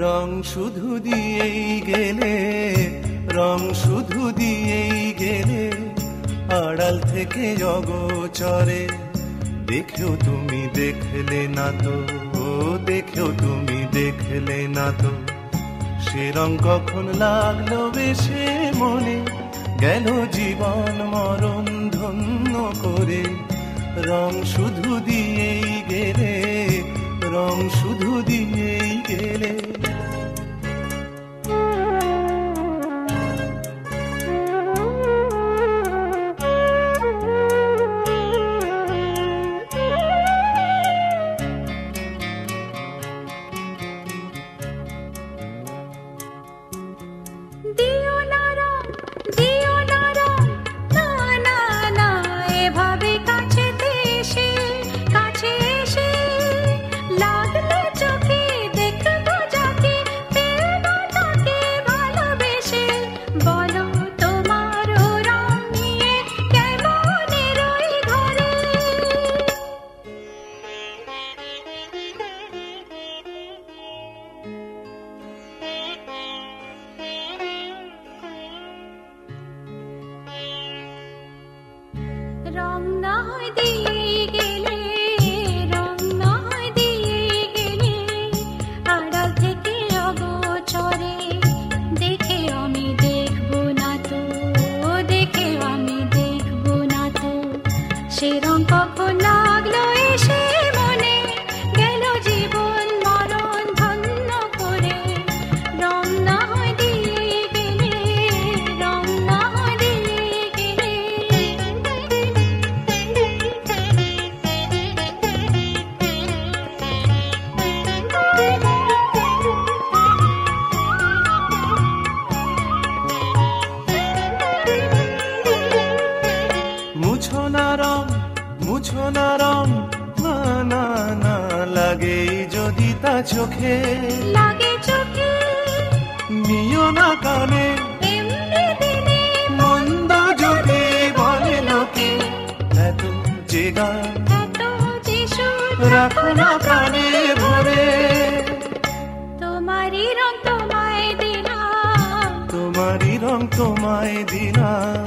রং শুধু দিয়েই গেলে, রং শুধু দিয়েই গেলে, আড়াল থেকে অগোচরে। দেখেও তুমি দেখলে না তো, ও দেখেও তুমি দেখলে না তো, সে রং কখন লাগলো বেশে মনে, গেল জীবন মরণ ধন্য করে। রং শুধু দিয়েই গেলে, রং শুধু দিয়েই গেলে। রং না হয় দিয়ে গেলে, রং না হয় দিয়ে গেলে, আড়াল থেকে অগোচরে। দেখে আমি দেখবো না তো, দেখে আমি দেখবো না তো, সে রং কখন লাগলো এসে মনে, গেল জীবন মরণ ধন্য করে। রং না হয় দিয়ে গেলে, রং না হয় দিয়ে গেলে। মুছো না রং, মুছো না রং, না না না, লাগে যদি তা চোখে, লাগে চোখে, নিও না কানে, এমনি দিনে মন্দ যদি বলে লোকে। এত যে গান, এত যে সুর, রাখো না কানে ভরে। তোমারই রং তোমায় দিলাম, তোমারই রং তোমায় দিলাম।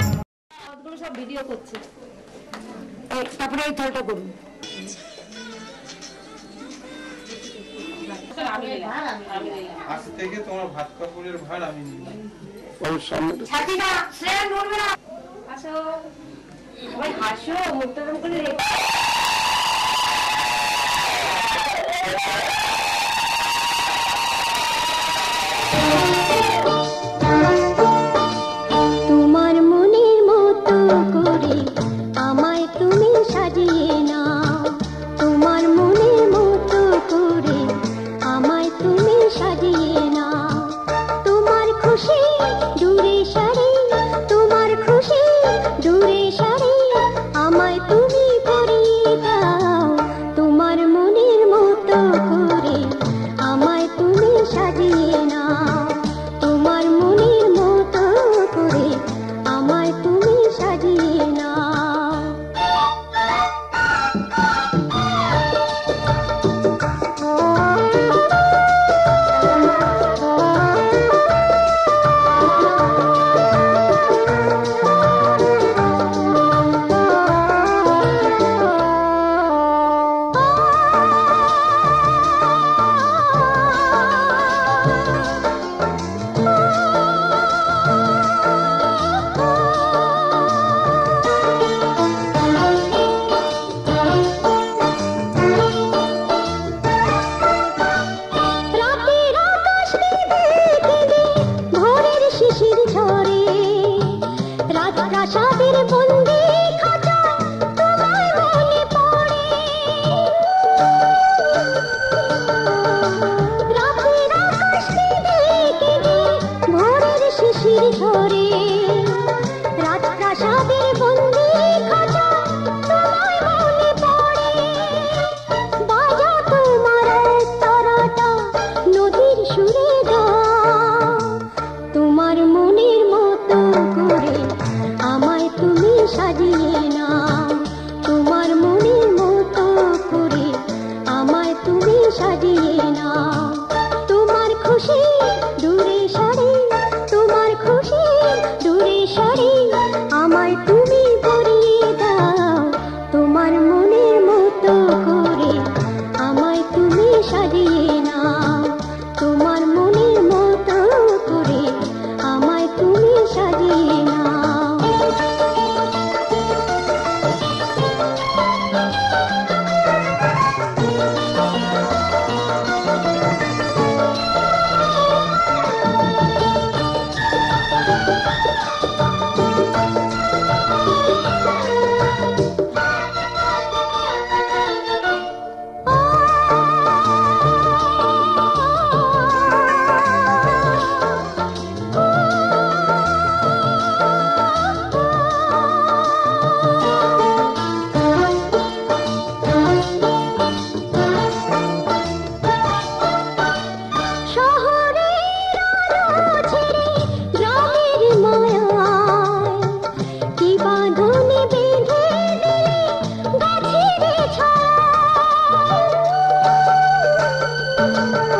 সব ভিডিও করছে, তারপরে এই থালটা করুন। আজ থেকে তোমার ভাত কাপড়ের ভার আমি নিলাম। ছাতিটা শ্রেয়া নড়বে না। আসো সবাই হাসো, মুখটা রং করে তোমার মনের মতো করে আমায় তুমি সাজিয়ে নাও। তোমার মনের মতো করে আমায় তুমি সাজিয়ে নাও। তোমার খুশি দূরে সারি, তোমার খুশি দূরে সারি, আমায় তুমি পরিয়ে দাও। তোমার মনের মতো করে ও